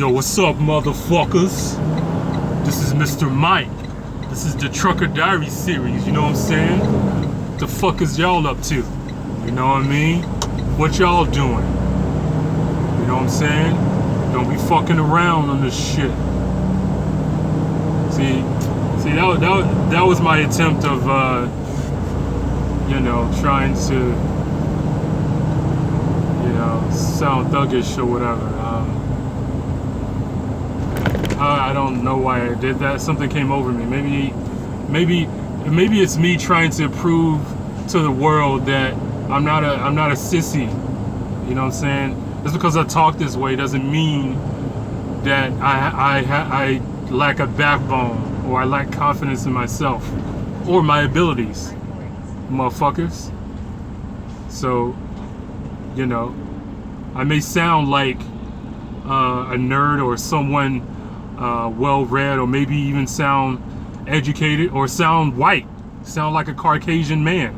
Yo, what's up, motherfuckers? This is Mr. Mike. This is the Trucker Diary series, you know what I'm saying? What the fuck is y'all up to? You know what I mean? What y'all doing? You know what I'm saying? Don't be fucking around on this shit. See, that was my attempt of, trying to, sound thuggish or whatever. I don't know why I did that. Something came over me. Maybe it's me trying to prove to the world that I'm not a sissy. You know what I'm saying? Just because I talk this way doesn't mean that I lack a backbone or I lack confidence in myself or my abilities, motherfuckers. So, I may sound like a nerd or someone well-read, or maybe even sound educated, or sound white, sound like a Caucasian man.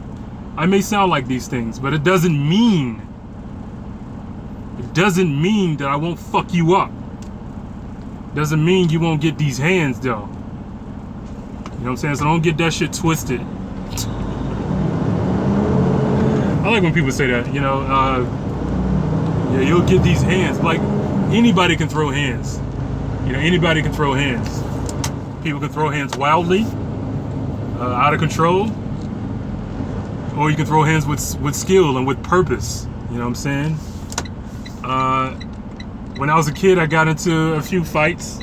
I may sound like these things, but it doesn't mean that I won't fuck you up. Doesn't mean you won't get these hands, though. You know what I'm saying? So don't get that shit twisted. I like when people say that, yeah, you'll get these hands. Like, anybody can throw hands. Anybody can throw hands. People can throw hands wildly, out of control, or you can throw hands with skill and with purpose. You know what I'm saying? When I was a kid, I got into a few fights,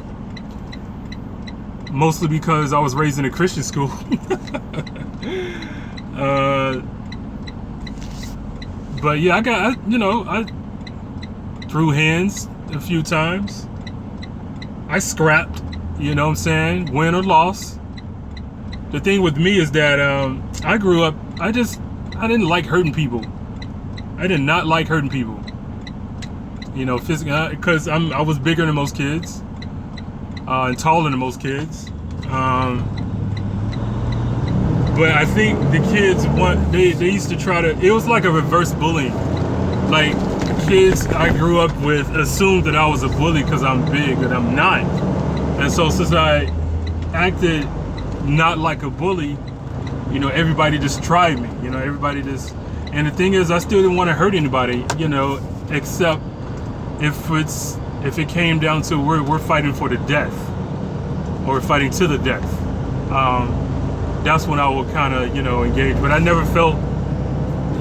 mostly because I was raised in a Christian school. But yeah, I threw hands a few times. I scrapped, you know what I'm saying, win or loss. The thing with me is that I grew up, I didn't like hurting people. I did not like hurting people. Physically, because I was bigger than most kids, and taller than most kids. But I think the kids they used to try to, it was like a reverse bullying. Like, kids I grew up with assumed that I was a bully because I'm big, and I'm not. And so since I acted not like a bully, everybody just tried me. Everybody just, and the thing is, I still didn't want to hurt anybody, except if it came down to we're fighting for the death, or we're fighting to the death. That's when I would kind of, engage. But I never felt,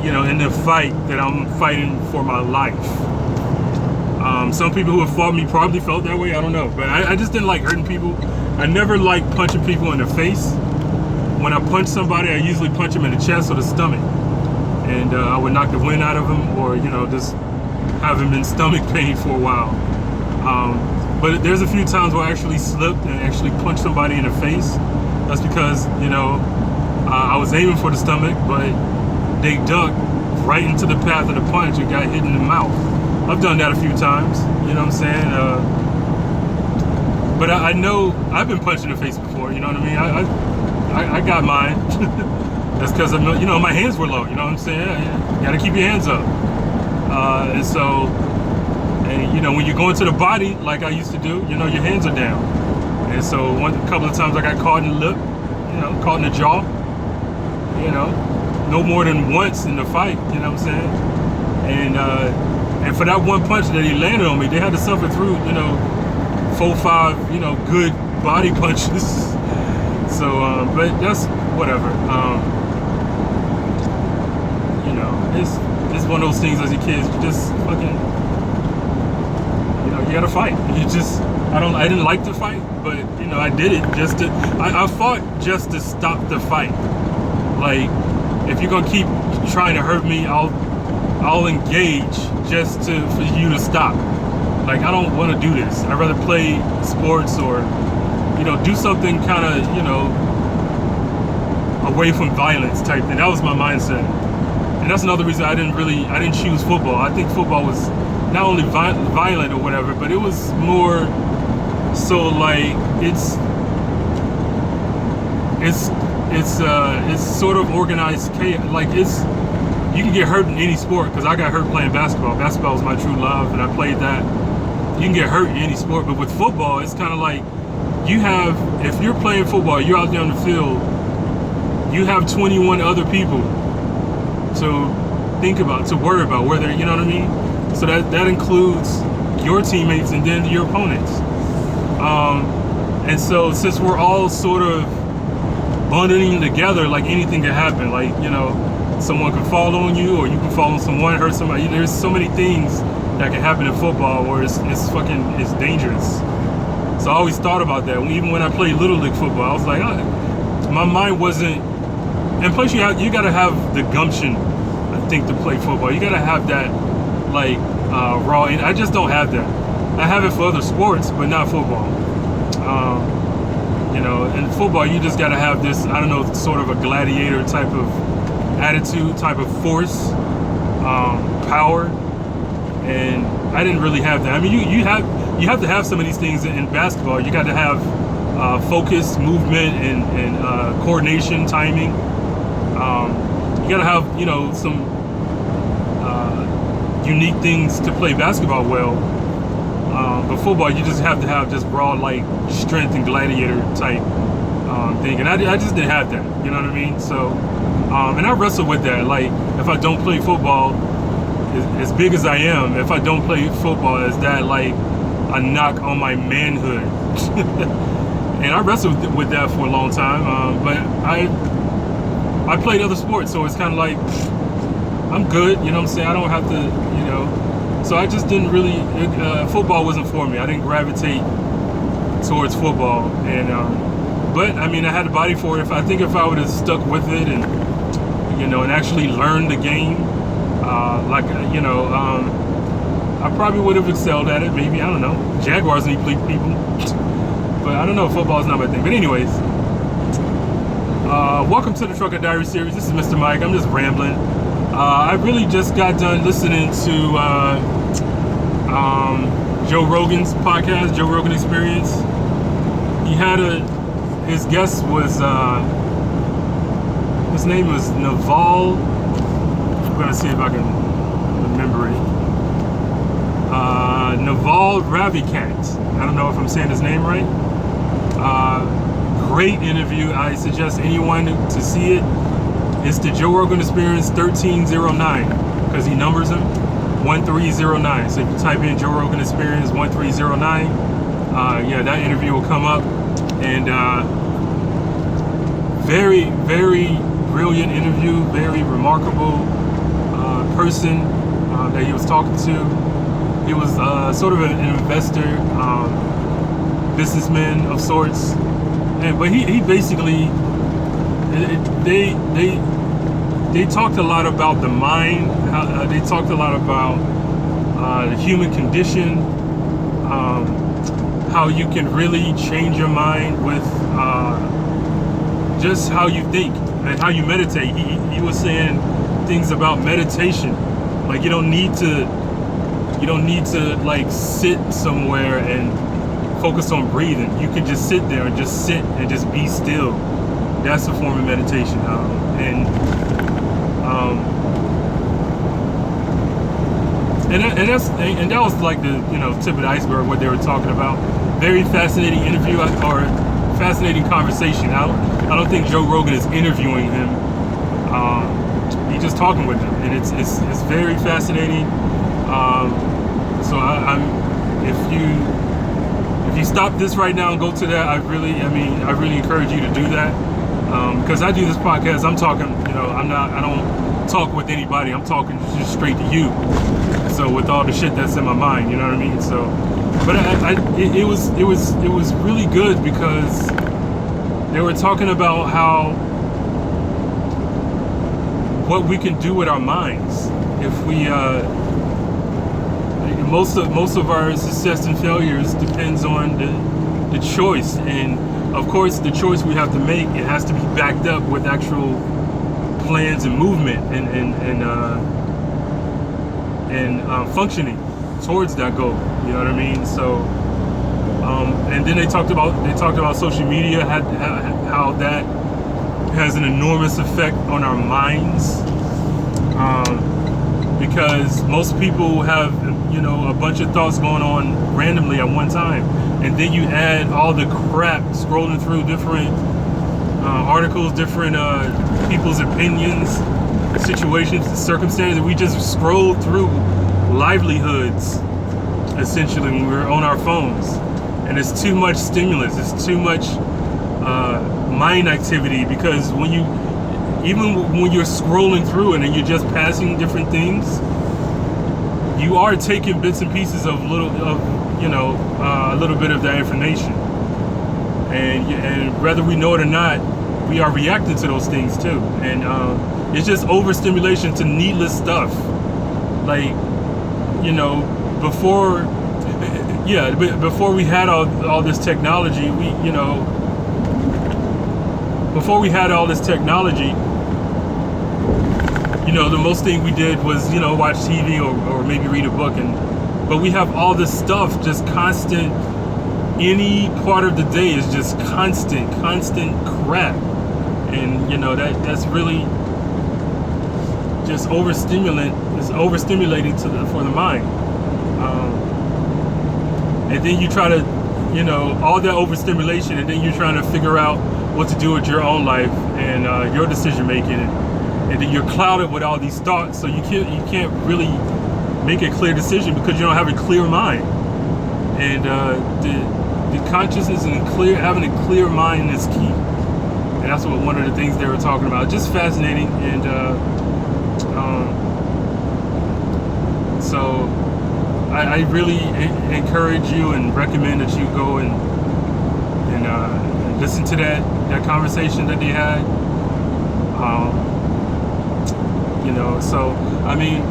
in the fight that I'm fighting for my life. Some people who have fought me probably felt that way. I don't know. But I just didn't like hurting people. I never liked punching people in the face. When I punch somebody, I usually punch them in the chest or the stomach. And I would knock the wind out of them, or, just have them in stomach pain for a while. But there's a few times where I actually slipped and actually punched somebody in the face. That's because, I was aiming for the stomach, but they ducked right into the path of the punch and got hit in the mouth. I've done that a few times, you know what I'm saying? But I know I've been punched in the face before, you know what I mean? I got mine. That's because, my hands were low, you know what I'm saying? You gotta keep your hands up. And so, when you go into the body, like I used to do, your hands are down. And so a couple of times I got caught in the lip, caught in the jaw, no more than once in the fight, you know what I'm saying? And for that one punch that he landed on me, they had to suffer through, 4, 5, good body punches. So, but that's whatever. It's one of those things as a kid, you just fucking, you gotta fight. I didn't like to fight, but I did it just to, I fought just to stop the fight. Like, if you're gonna keep trying to hurt me, I'll engage just for you to stop. Like, I don't want to do this. I'd rather play sports or, do something kind of, away from violence type thing. That was my mindset. And that's another reason I didn't choose football. I think football was not only violent or whatever, but it was more so like it's sort of organized chaos. Like, you can get hurt in any sport, because I got hurt playing basketball. Basketball was my true love, and I played that you can get hurt in any sport, but with football, it's kind of like if you're playing football, you're out there on the field, you have 21 other people to think about, to worry about, whether, you know what I mean? So that includes your teammates and then your opponents. And so since we're all sort of bundling together, like anything can happen, like, you know, someone can fall on you, or you can fall on someone, hurt somebody. There's so many things that can happen in football where it's dangerous. So I always thought about that. Even when I played Little League football, I was like, my mind wasn't. And plus, you got to have the gumption, I think, to play football. You got to have that, like, raw. And I just don't have that. I have it for other sports, but not football. You know, in football, you just got to have this, I don't know, sort of a gladiator type of attitude, type of force, power. And I didn't really have that. I mean, you have to have some of these things in basketball. You got to have focus, movement, and coordination, timing. You got to have, you know, some unique things to play basketball well. But football, you just have to have just raw, like, strength and gladiator type thing. And I just didn't have that. You know what I mean? So, and I wrestle with that. Like, if I don't play football, as big as I am, if I don't play football, is that like a knock on my manhood? And I wrestled with that for a long time. But I played other sports, so it's kind of like I'm good. You know what I'm saying? I don't have to, you know. So I just didn't really. Football wasn't for me. I didn't gravitate towards football, and but I mean, I had the body for it. I think if I would have stuck with it and, you know, and actually learned the game. You know, I probably would have excelled at it. Maybe, I don't know. Jaguars need people, but I don't know. Football is not my thing. But anyways, welcome to the Trucker Diary series. This is Mr. Mike. I'm just rambling. I really just got done listening to Joe Rogan's podcast, Joe Rogan Experience. He had his guest was his name was Naval. I'm gonna see if I can remember it. Naval Ravikant. I don't know if I'm saying his name right. Great interview. I suggest anyone to see it. It's the Joe Rogan Experience 1309, because he numbers them 1309. So if you type in Joe Rogan Experience 1309, yeah, that interview will come up. And very, very brilliant interview. Very remarkable person that he was talking to. He was sort of an investor, businessman of sorts, but he basically they talked a lot about the mind. They talked a lot about the human condition, how you can really change your mind with just how you think and how you meditate. He was saying things about meditation, like you don't need to like sit somewhere and focus on breathing. You can just sit there and just sit and just be still. That's a form of meditation. And that was like the, you know, tip of the iceberg, what they were talking about. Very fascinating interview, or fascinating conversation. I don't think Joe Rogan is interviewing him. He's just talking with him, and it's very fascinating. So if you stop this right now and go to that, I really encourage you to do that. Because I do this podcast, I'm talking, you know, I don't talk with anybody. I'm talking just straight to you. So with all the shit that's in my mind, you know what I mean? So, but it was really good, because they were talking about what we can do with our minds if we most of our success and failures depends on the choice, and of course the choice we have to make, it has to be backed up with actual plans and movement and functioning towards that goal. You know what I mean? So and then they talked about social media, how that has an enormous effect on our minds, because most people have you know, a bunch of thoughts going on randomly at one time. And then you add all the crap scrolling through different articles, different people's opinions, situations, circumstances. We just scroll through livelihoods, essentially, when we're on our phones. And it's too much stimulus. It's too much mind activity, because even when you're scrolling through and then you're just passing different things, you are taking bits and pieces of a little bit of that information, and whether we know it or not, we are reacting to those things too. And it's just overstimulation to needless stuff. Like, you know, before we had all this technology, before we had all this technology, you know, the most thing we did was, you know, watch TV or maybe read a book. But we have all this stuff, just constant. Any part of the day is just constant crap. And, you know, that's really just overstimulating. It's overstimulating for the mind. And then you try to, you know, all that overstimulation, and then you're trying to figure out what to do with your own life and your decision making, and then you're clouded with all these thoughts, so you can't really make a clear decision because you don't have a clear mind. And the consciousness and having a clear mind is key. And that's what one of the things they were talking about. Just fascinating. And so I really encourage you and recommend that you go and listen to that conversation that they had. You know, so I mean,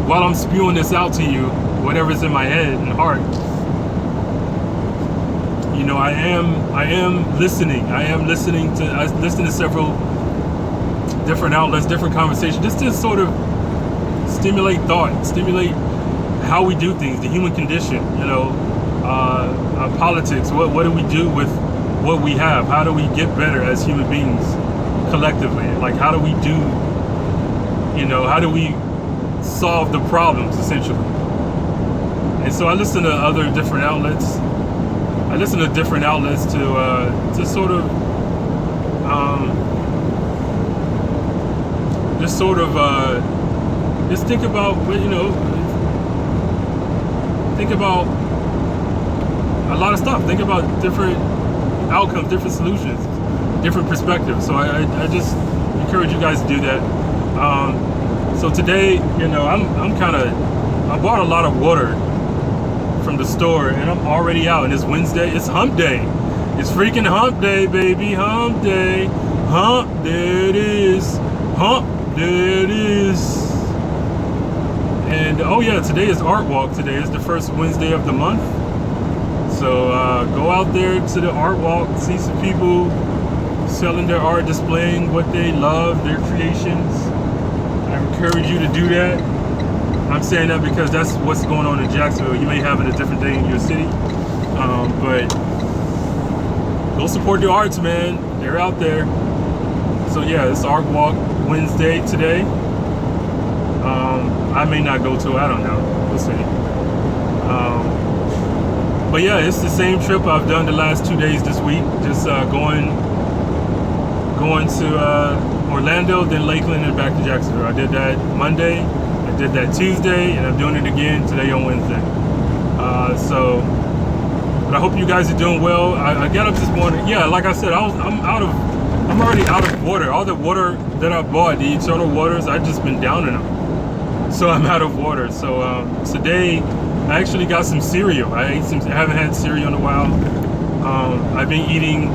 while I'm spewing this out to you, whatever's in my head and heart, you know, I am listening. I listen to several different outlets, different conversations, just to sort of stimulate thought, stimulate how we do things, the human condition, you know, politics. What do we do with what we have? How do we get better as human beings collectively? Like, how do we solve the problems, essentially? And so I listen to other different outlets. I listen to different outlets to sort of just think about, you know, think about a lot of stuff. Think about different outcomes, different solutions, different perspectives. So I just encourage you guys to do that. So today, you know, I bought a lot of water from the store, and I'm already out, and it's Wednesday. It's hump day. It's freaking hump day, baby. Hump day. Hump, there it is. Hump, there it is. And oh yeah, today is Art Walk. Today is the first Wednesday of the month. So go out there to the Art Walk, see some people selling their art, displaying what they love, their creations. I encourage you to do that. I'm saying that because that's what's going on in Jacksonville. You may have it a different day in your city, but go support the arts, man. They're out there. So yeah, it's Art Walk Wednesday today. I may not go to it. I don't know. We'll see. But yeah, it's the same trip I've done the last 2 days this week. Just going to Orlando, then Lakeland, and back to Jacksonville. I did that Monday. I did that Tuesday, and I'm doing it again today on Wednesday. But I hope you guys are doing well. I got up this morning. Yeah, like I said, I'm already out of water. All the water that I bought, the eternal waters, I've just been downing them. So I'm out of water. So today, I actually got some cereal. I haven't had cereal in a while. I've been eating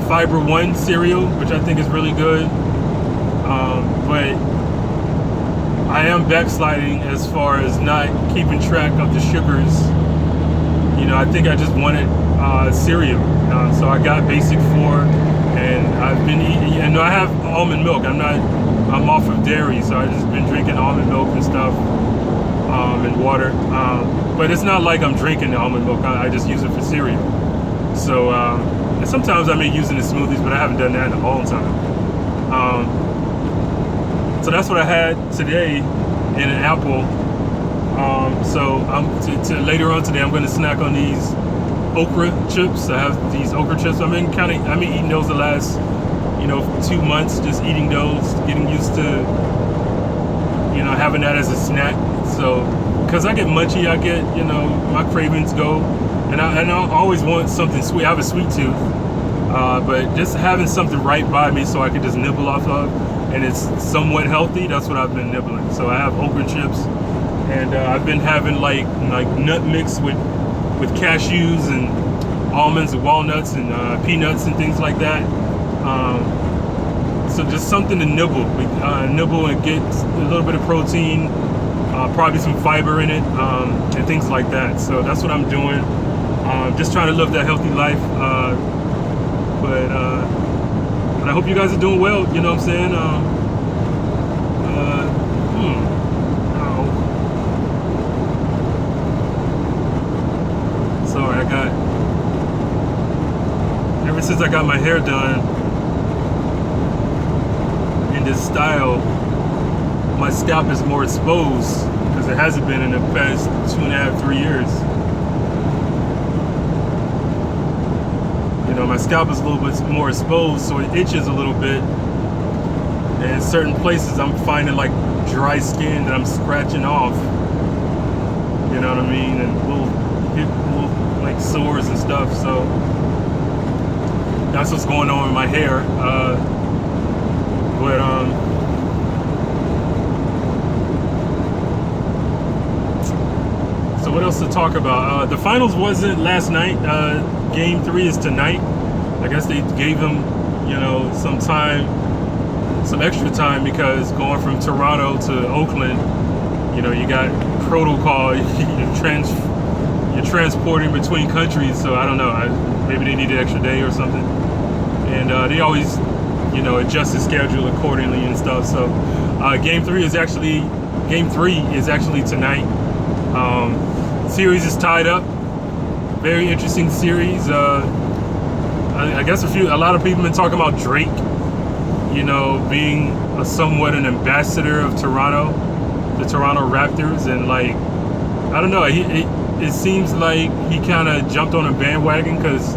Fiber One cereal, which I think is really good. But I am backsliding as far as not keeping track of the sugars. You know, I think I just wanted cereal. So I got Basic 4, and I've been eating, and I have almond milk. I'm off of dairy, so I've just been drinking almond milk and stuff, and water. But it's not like I'm drinking the almond milk. I just use it for cereal. So, and sometimes I may use it in smoothies, but I haven't done that in a long time. So that's what I had today, and an apple. So later on today, I'm going to snack on these okra chips. I have these okra chips. I've been eating those the last 2 months, just eating those, getting used to having that as a snack. So because I get munchy, I get my cravings go, and I always want something sweet. I have a sweet tooth, but just having something right by me so I can just nibble off of, and it's somewhat healthy. That's what I've been nibbling. So I have okra chips, and I've been having like nut mix with cashews and almonds and walnuts and peanuts and things like that. So just something to nibble and get a little bit of protein, probably some fiber in it, and things like that. So that's what I'm doing. Just trying to live that healthy life. But I hope you guys are doing well. You know what I'm saying? Sorry, ever since I got my hair done in this style, my scalp is more exposed because it hasn't been in the past 2.5, 3 years. My scalp is a little bit more exposed, so it itches a little bit. And in certain places, I'm finding like dry skin that I'm scratching off. You know what I mean? And little like sores and stuff. So that's what's going on with my hair. So what else to talk about? The finals wasn't last night. Game 3 is tonight. I guess they gave him, some time, some extra time, because going from Toronto to Oakland, you got protocol. You're transporting between countries, so I don't know. Maybe they need an extra day or something. And they always, adjust the schedule accordingly and stuff. So game 3 is actually tonight. Series is tied up. Very interesting series. I guess a lot of people have been talking about Drake, being somewhat an ambassador of Toronto, the Toronto Raptors, and like, I don't know. It seems like he kind of jumped on a bandwagon because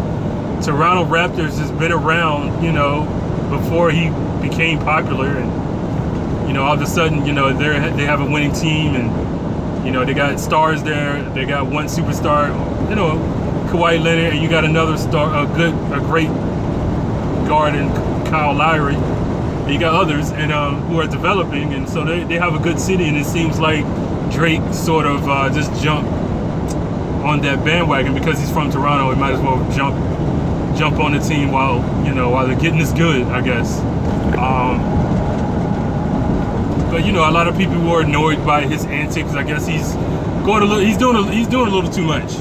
Toronto Raptors has been around, before he became popular, and all of a sudden, they have a winning team, and they got stars there. They got one superstar, Kawhi Leonard, and you got another star, a great guard in Kyle Lowry. And you got others, and who are developing, and so they have a good city. And it seems like Drake sort of just jumped on that bandwagon because he's from Toronto. He might as well jump on the team while they're getting this good, I guess. But a lot of people were annoyed by his antics. I guess he's doing a little too much.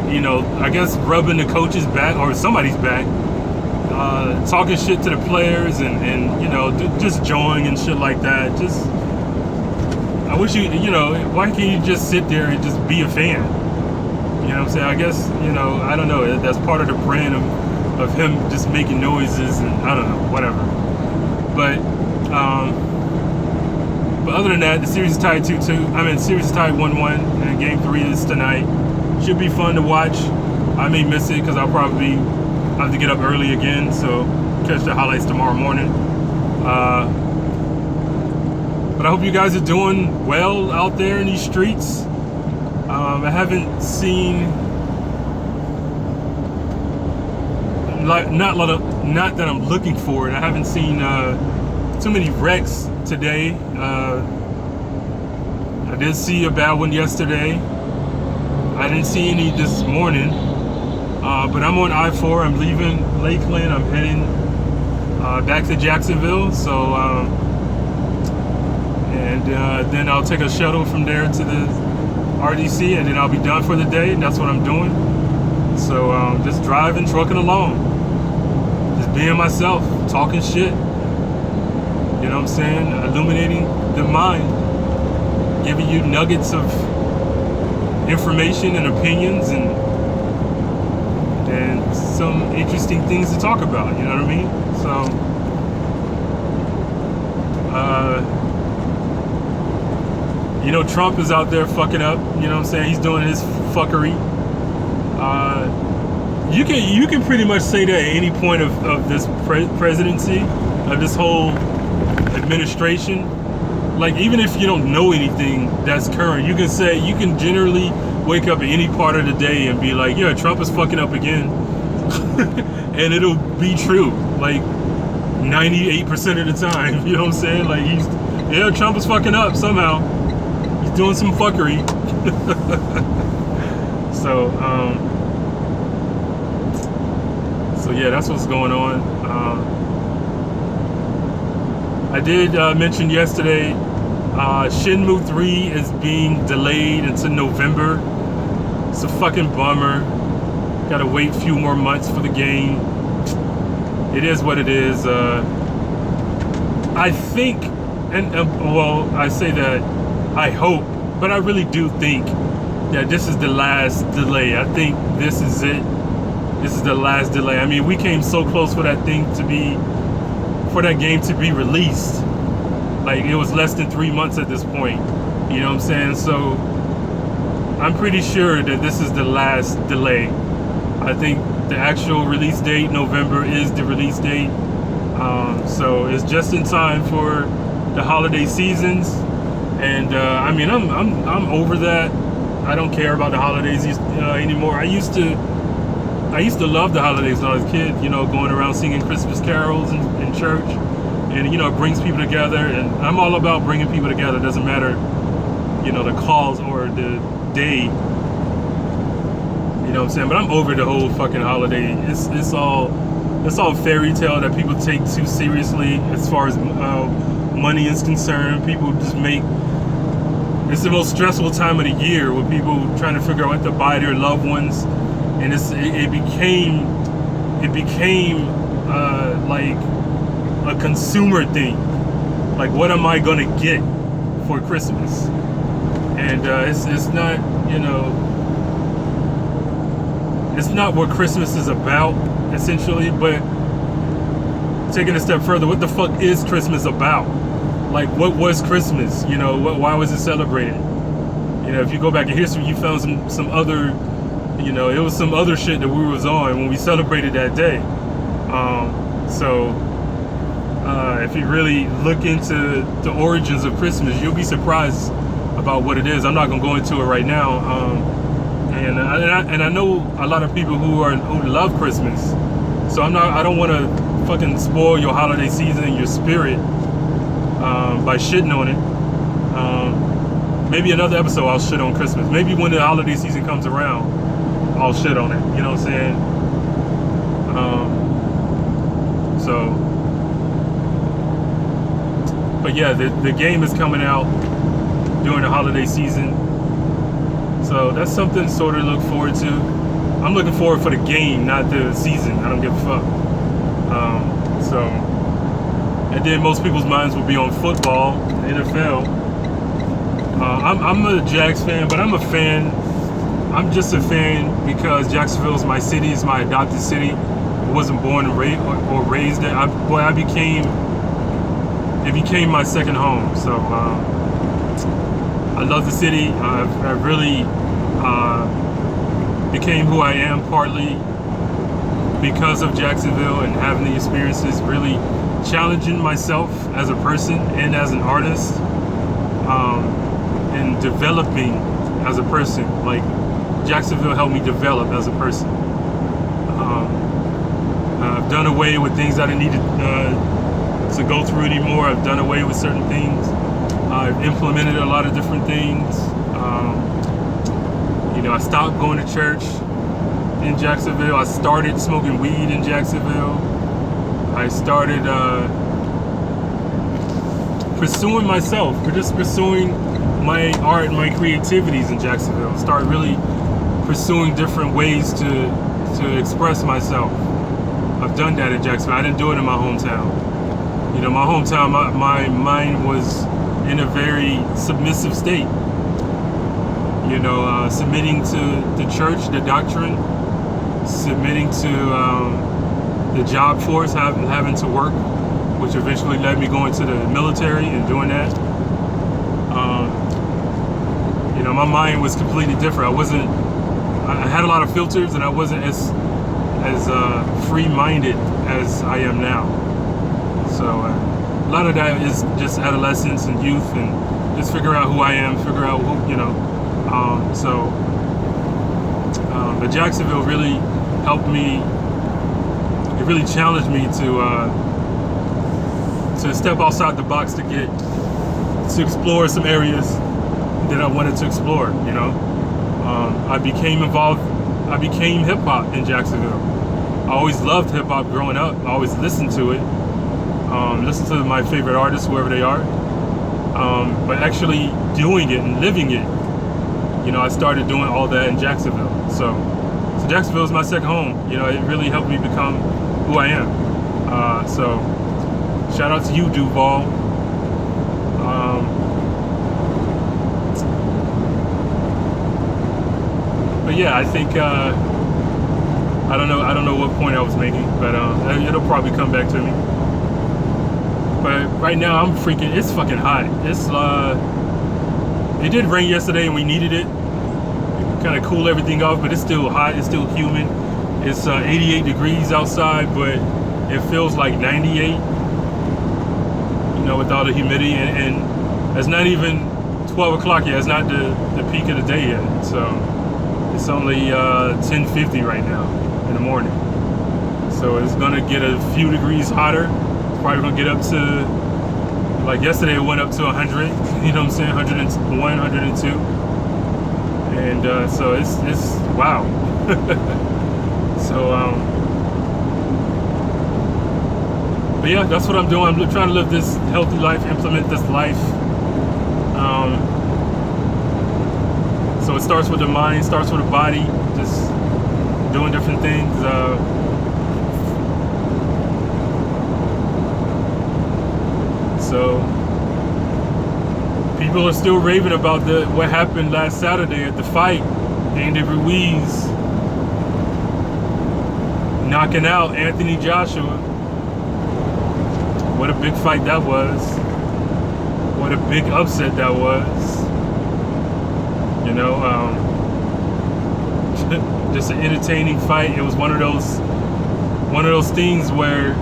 I guess rubbing the coach's back or somebody's back, talking shit to the players, and just joining and shit like that. Just, I wish why can't you just sit there and just be a fan? You know what I'm saying? I guess, I don't know. That's part of the brand of him just making noises, and I don't know, whatever. But other than that, the series is tied 2-2. Series is tied 1-1, and game 3 is tonight. Should be fun to watch. I may miss it because I'll probably have to get up early again, so catch the highlights tomorrow morning. But I hope you guys are doing well out there in these streets. I haven't seen not that I'm looking for it. I haven't seen too many wrecks today. I did see a bad one yesterday. I didn't see any this morning. But I'm on I-4. I'm leaving Lakeland. I'm heading back to Jacksonville. So, then I'll take a shuttle from there to the RDC, and then I'll be done for the day. And that's what I'm doing. So, just driving, trucking along. Just being myself, talking shit. You know what I'm saying? Illuminating the mind. Giving you nuggets of information and opinions and some interesting things to talk about, you know what I mean? So, You know, Trump is out there fucking up. You know what I'm saying? He's doing his fuckery. You can pretty much say that at any point of this presidency, of this whole administration. Like, even if you don't know anything that's current, you can generally wake up at any part of the day and be like, yeah, Trump is fucking up again. And it'll be true, like 98% of the time. You know what I'm saying? Like, Trump is fucking up somehow. He's doing some fuckery. So yeah, that's what's going on. I did mention yesterday, Shenmue 3 is being delayed into November. It's a fucking bummer. Gotta wait a few more months for the game. It is what it is. I think, well, I say that I hope, but I really do think that this is the last delay. I think this is it. This is the last delay. I mean, we came so close for that game to be released. Like, it was less than 3 months at this point. You know what I'm saying? So I'm pretty sure that this is the last delay. I think the actual release date, November, is the release date. So it's just in time for the holiday seasons. And I mean, I'm over that. I don't care about the holidays anymore. I used to love the holidays when I was a kid. You know, going around singing Christmas carols in church, and you know, it brings people together. And I'm all about bringing people together. It doesn't matter, you know, the cause or the day. You know what I'm saying? But I'm over the whole fucking holiday. It's all fairy tale that people take too seriously as far as money is concerned. People just it's the most stressful time of the year with people trying to figure out what to buy their loved ones, and it became like a consumer thing. Like, what am I gonna get for Christmas? And it's not, you know, it's not what Christmas is about, essentially. But taking a step further, what the fuck is Christmas about? Like, what was Christmas? You know, why was it celebrated? You know, if you go back in history, you found some other, you know, it was some other shit that we was on when we celebrated that day. If you really look into the origins of Christmas, you'll be surprised about what it is. I'm not gonna go into it right now. And I know a lot of people who love Christmas, so I don't want to fucking spoil your holiday season and your spirit by shitting on it. Maybe another episode I'll shit on Christmas. Maybe when the holiday season comes around, I'll shit on it. You know what I'm saying? But yeah, the game is coming out during the holiday season. So that's something sort of to look forward to. I'm looking forward for the game, not the season. I don't give a fuck. And then most people's minds will be on football, NFL. I'm a Jags fan, but I'm a fan. I'm just a fan because Jacksonville is my city. It's my adopted city. I wasn't born and raised there. It became my second home. So I love the city. I really became who I am partly because of Jacksonville and having the experiences, really challenging myself as a person and as an artist, and developing as a person. Like, Jacksonville helped me develop as a person. I've done away with things I didn't need to go through anymore. I've done away with certain things. I've implemented a lot of different things. You know, I stopped going to church in Jacksonville. I started smoking weed in Jacksonville. I started pursuing myself, just pursuing my art and my creativities in Jacksonville. Started really pursuing different ways to express myself. I've done that in Jacksonville. I didn't do it in my hometown. You know, my hometown, my mind was in a very submissive state. You know, submitting to the church, the doctrine, submitting to the job force, having to work, which eventually led me going to the military and doing that. You know, my mind was completely different. I had a lot of filters, and I wasn't as free-minded as I am now. So a lot of that is just adolescence and youth, and just figure out who I am, figure out who, you know. But Jacksonville really helped me. It really challenged me to step outside the box to explore some areas that I wanted to explore. You know, I became involved. I became hip hop in Jacksonville. I always loved hip hop growing up. I always listened to it. Listen to my favorite artists, wherever they are. But actually doing it and living it, you know, I started doing all that in Jacksonville. So Jacksonville is my second home. You know, it really helped me become who I am. So shout out to you, Duval. But yeah, I think I don't know what point I was making, but it'll probably come back to me. But right now I'm freaking. It's fucking hot. It did rain yesterday and we needed it. Kind of cool everything off, but it's still hot. It's still humid. It's 88 degrees outside, but it feels like 98. You know, with all the humidity, and it's not even 12 o'clock yet. It's not the peak of the day yet. So it's only 10:50 right now in the morning. So it's gonna get a few degrees hotter. It's probably gonna get up to, like yesterday, it went up to 100. You know what I'm saying? 101, 102. And so it's wow. So but yeah, that's what I'm doing. I'm trying to live this healthy life, implement this life. So it starts with the mind, starts with the body, just doing different things. So people are still raving about what happened last Saturday at the fight. Andy Ruiz knocking out Anthony Joshua. What a big fight that was. What a big upset that was. You know, just an entertaining fight. It was one of those things where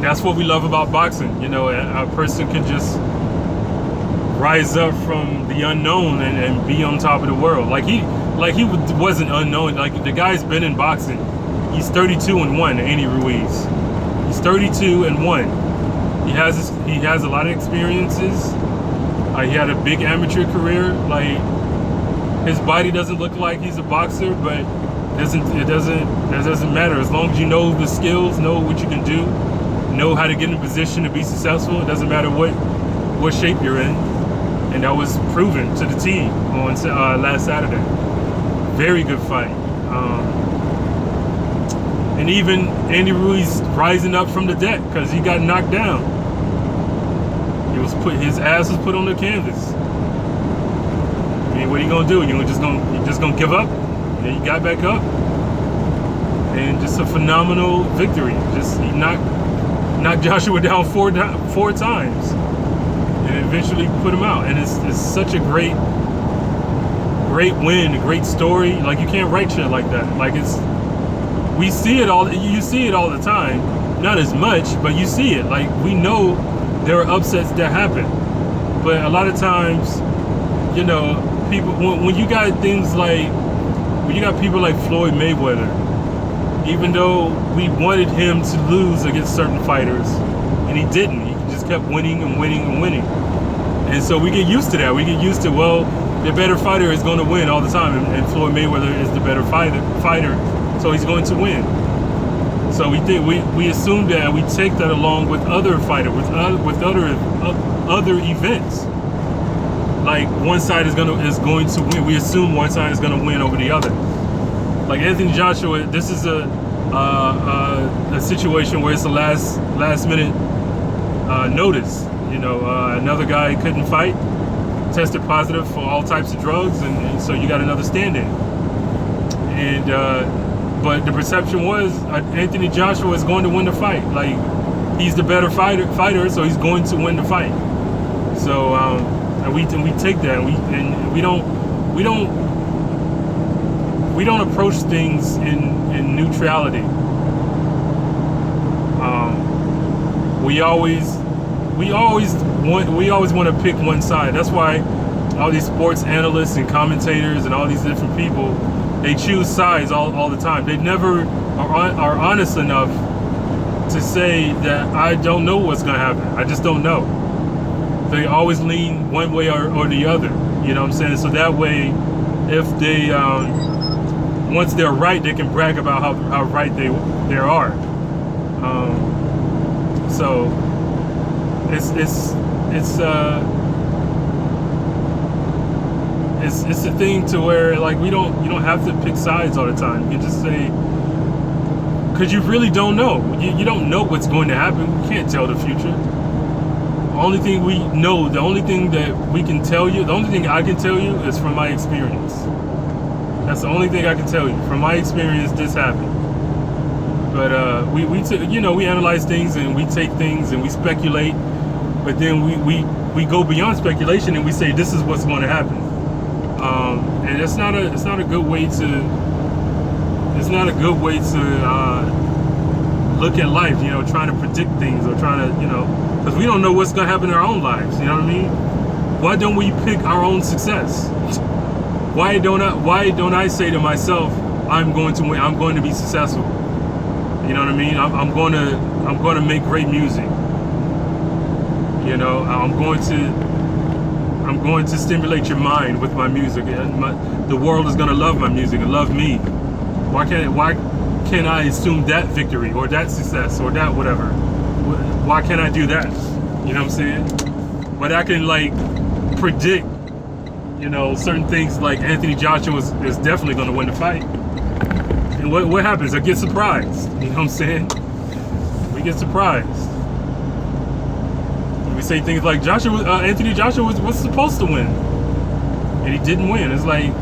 that's what we love about boxing. You know, a person can just rise up from the unknown and be on top of the world. Like he wasn't unknown. Like the guy's been in boxing. He's 32-1, Andy Ruiz. He's 32-1. He has a lot of experiences. He had a big amateur career. Like his body doesn't look like he's a boxer, but it doesn't matter as long as you know the skills, know what you can do, know how to get in a position to be successful. It doesn't matter what shape you're in, and that was proven to the team on last Saturday. Very good fight. And even Andy Ruiz rising up from the deck because he got knocked down. His ass was put on the canvas. I mean, what are you gonna do? You just gonna give up? And he got back up, and just a phenomenal victory. He knocked Joshua down four times, and eventually put him out. And it's such a great win, a great story. Like you can't write shit like that. Like you see it all the time. Not as much, but you see it. Like we know there are upsets that happen, but a lot of times, you know, people when you got people like Floyd Mayweather, even though we wanted him to lose against certain fighters, and he didn't. He just kept winning and winning and winning, and so we get used to that. We get used to, well, the better fighter is going to win all the time, and Floyd Mayweather is the better fighter, so he's going to win. So we assume that, and we take that along with other fighters, with other events. Like one side is going to win. We assume one side is going to win over the other. Like Anthony Joshua, this is a situation where it's a last minute notice. You know, another guy couldn't fight, tested positive for all types of drugs, and so you got another stand-in. And but the perception was Anthony Joshua is going to win the fight. Like he's the better fighter, so he's going to win the fight. So and we take that, and we don't approach things in neutrality. We always want to pick one side. That's why all these sports analysts and commentators and all these different people, they choose sides all the time. They never are honest enough to say that I don't know what's going to happen. I just don't know. They always lean one way or the other. You know what I'm saying? So that way, if they once they're right, they can brag about how right they are. So it's a thing to where, like, you don't have to pick sides all the time. You can just say, because you really don't know. You don't know what's going to happen. We can't tell the future. The only thing we know, the only thing that we can tell you, the only thing I can tell you is from my experience. That's the only thing I can tell you. From my experience, this happened. But we analyze things, and we take things and we speculate. But then we go beyond speculation, and we say this is what's going to happen. And it's not a good way to look at life. You know, trying to predict things or trying to, because we don't know what's going to happen in our own lives. You know what I mean? Why don't we pick our own success? Why don't I say to myself, I'm going to win, I'm going to be successful? You know what I mean? I'm going to make great music. You know, I'm going to stimulate your mind with my music, and the world is going to love my music and love me. Why can't I assume that victory or that success or that whatever? Why can't I do that? You know what I'm saying? But I can, like, predict, certain things, like Anthony Joshua is definitely going to win the fight. And what happens? I get surprised. You know what I'm saying? We get surprised. We say things like Anthony Joshua was supposed to win, and he didn't win. It's like,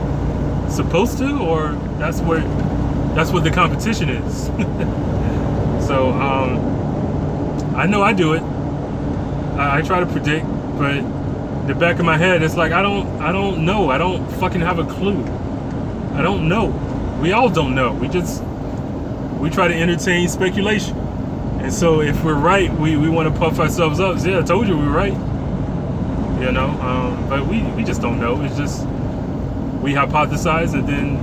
supposed to, or that's what the competition is. So I know I do it. I try to predict, but in the back of my head, it's like I don't know. I don't fucking have a clue. I don't know. We all don't know. We try to entertain speculation. And so if we're right, we want to puff ourselves up. Yeah, I told you we were right. But we just don't know. It's just, we hypothesize, and then,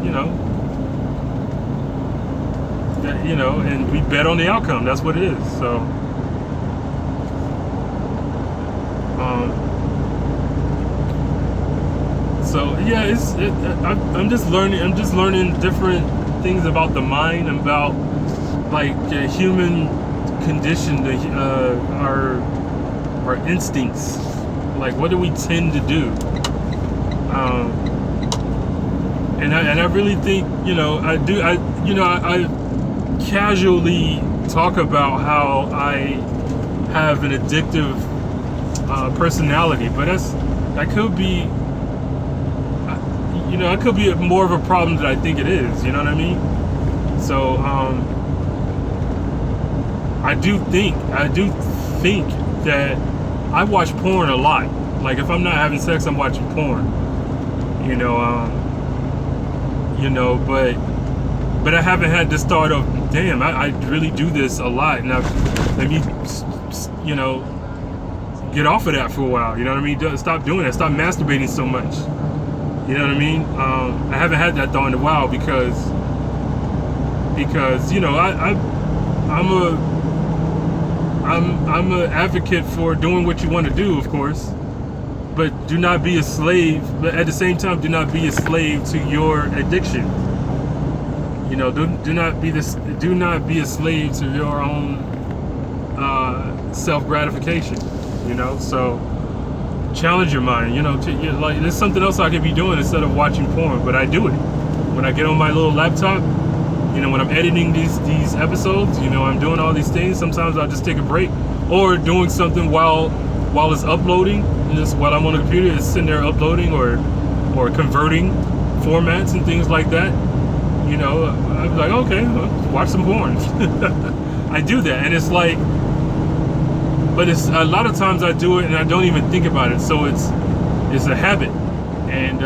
and we bet on the outcome. That's what it is. So, yeah, I'm just learning different things about the mind, and about, like, the human condition, our instincts. Like, what do we tend to do? And I really think, I casually talk about how I have an addictive personality, but that could be, it could be more of a problem than I think it is. You know what I mean? So I do think that I watch porn a lot. Like, if I'm not having sex, I'm watching porn. But I haven't had this thought of, damn, I really do this a lot, and let me, get off of that for a while. You know what I mean? Stop doing that. Stop masturbating so much. You know what I mean? I haven't had that thought in a while because I'm an advocate for doing what you want to do, of course, but do not be a slave. But at the same time, do not be a slave to your addiction. Do not be a slave to your own self-gratification. So challenge your mind. Like, there's something else I could be doing instead of watching porn, but I do it when I get on my little laptop. When I'm editing these episodes, I'm doing all these things. Sometimes I'll just take a break, or doing something while it's uploading. Just while I'm on the computer, it's sitting there uploading or converting formats and things like that. I'm like, okay, watch some porn. I do that, and it's like, but it's a lot of times I do it and I don't even think about it. So it's a habit, and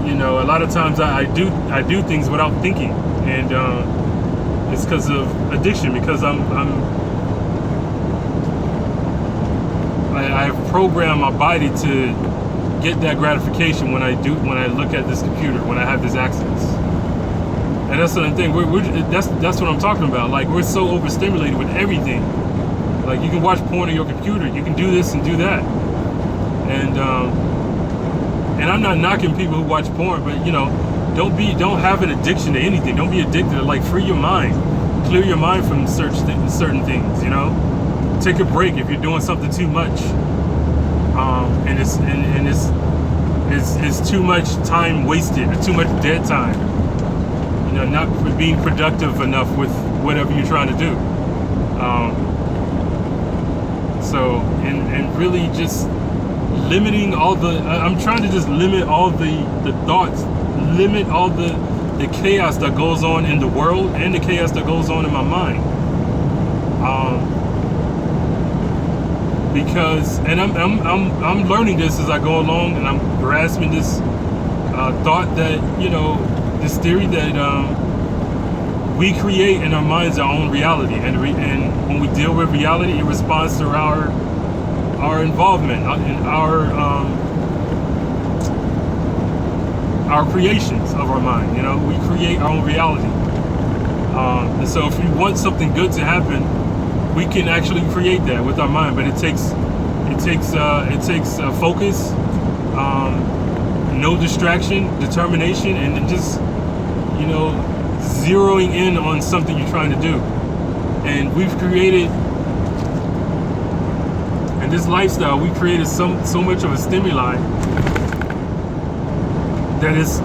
you know, a lot of times I do things without thinking, and it's because of addiction. Because I've programmed my body to get that gratification when I look at this computer, when I have this access. And that's the thing. That's what I'm talking about. Like, we're so overstimulated with everything. Like, you can watch porn on your computer. You can do this and do that. And I'm not knocking people who watch porn, but you know, don't have an addiction to anything. Don't be addicted to, like, free your mind, clear your mind from certain things. You know, take a break if you're doing something too much. And it's too much time wasted, too much dead time. You know, not being productive enough with whatever you're trying to do. So, and really just limiting all I'm trying to just limit all the thoughts, limit all the chaos that goes on in the world and the chaos that goes on in my mind. Because, and I'm learning this as I go along, and I'm grasping this thought that, you know, this theory that we create in our minds our own reality, and when we deal with reality, it responds to our involvement in our creations of our mind. You know, we create our own reality, and so if we want something good to happen, we can actually create that with our mind. But it takes focus, no distraction, determination, and then just, you know, zeroing in on something you're trying to do. And we've created, in this lifestyle, we created so much of a stimuli that it's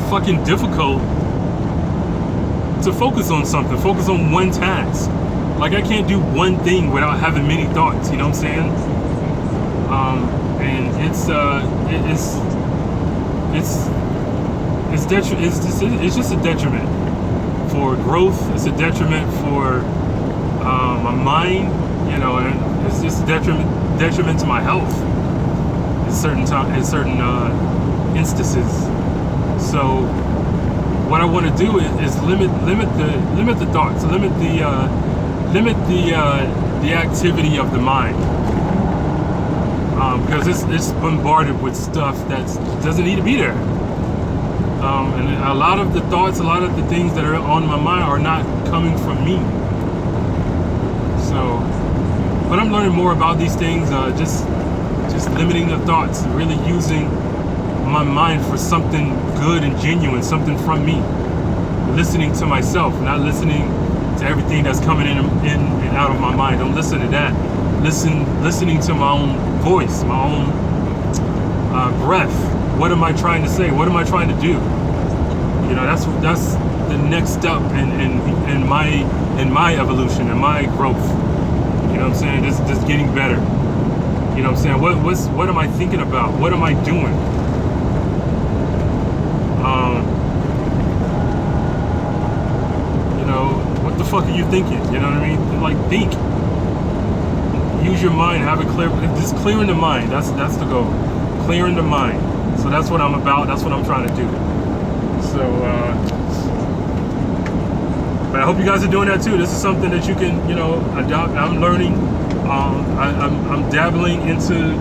fucking difficult to focus on something, focus on one task. Like, I can't do one thing without having many thoughts, you know what I'm saying? And it's just a detriment for growth. It's a detriment for my mind, you know, and it's just a detriment to my health in certain instances. So what I want to do is limit the thoughts, limit the activity of the mind, because it's bombarded with stuff that doesn't need to be there. And a lot of the thoughts, a lot of the things that are on my mind are not coming from me. So, but I'm learning more about these things, just limiting the thoughts, really using my mind for something good and genuine, something from me. Listening to myself, not listening to everything that's coming in and out of my mind. Don't listen to that. Listening to my own voice, my own breath. What am I trying to say? What am I trying to do? You know, that's the next step in my evolution, in my growth. You know what I'm saying? Just getting better. You know what I'm saying? What am I thinking about? What am I doing? You know, what the fuck are you thinking? You know what I mean? Like, think. Use your mind. Have it clear. Just clearing the mind. That's the goal. Clearing the mind. So that's what I'm about. That's what I'm trying to do. So, but I hope you guys are doing that too. This is something that you can, you know, adopt. I'm learning. I'm dabbling into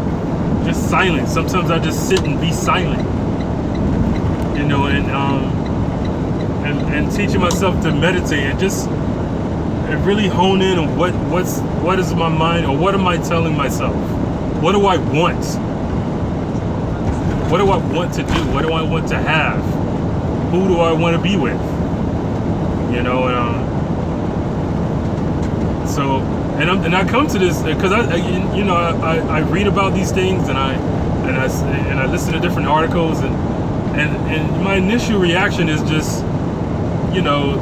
just silence. Sometimes I just sit and be silent. You know, and teaching myself to meditate and just really hone in on what is my mind, or what am I telling myself? What do I want? What do I want to do? What do I want to have? Who do I want to be with? You know, and I come to this because I read about these things, and I listen to different articles, and my initial reaction is just, you know,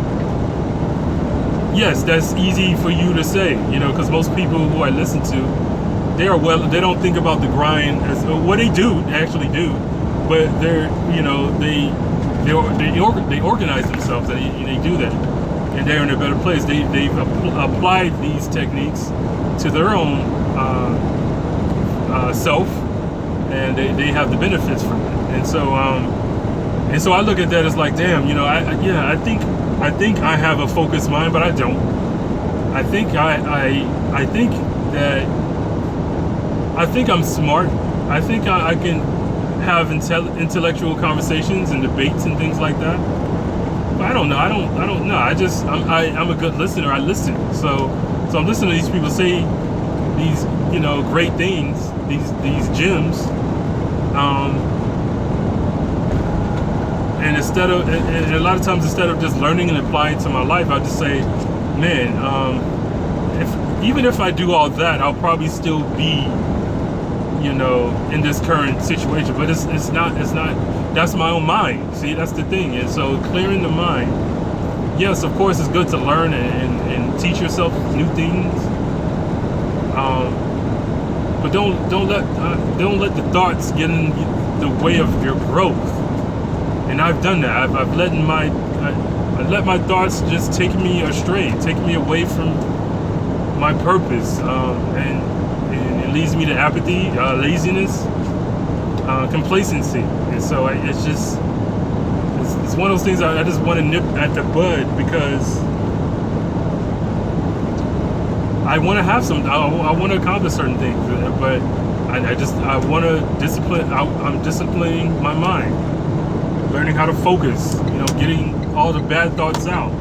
yes, that's easy for you to say, you know, because most people who I listen to, they don't think about the grind as what they actually do, but they're, you know, they organize themselves, and they do that, and they're in a better place. They've applied these techniques to their own self, and they have the benefits from it. And so I look at that as like, damn, you know, I think I have a focused mind, but I don't. I think I'm smart. I think I can have intellectual conversations and debates and things like that. But I don't know. I don't know. I'm a good listener. I listen. So I'm listening to these people say these, you know, great things, these gems. And and a lot of times, instead of just learning and applying to my life, I just say, man, even if I do all that, I'll probably still be, you know, in this current situation. But it's not. That's my own mind. See, that's the thing. And so clearing the mind. Yes, of course, it's good to learn and teach yourself new things. But don't let the thoughts get in the way of your growth. And I've done that. I've let my thoughts just take me astray, take me away from my purpose, and it leads me to apathy, laziness, complacency. And so it's one of those things I just want to nip at the bud, because I want to have I want to accomplish certain things, but I want to discipline. I'm disciplining my mind, learning how to focus, you know, getting all the bad thoughts out,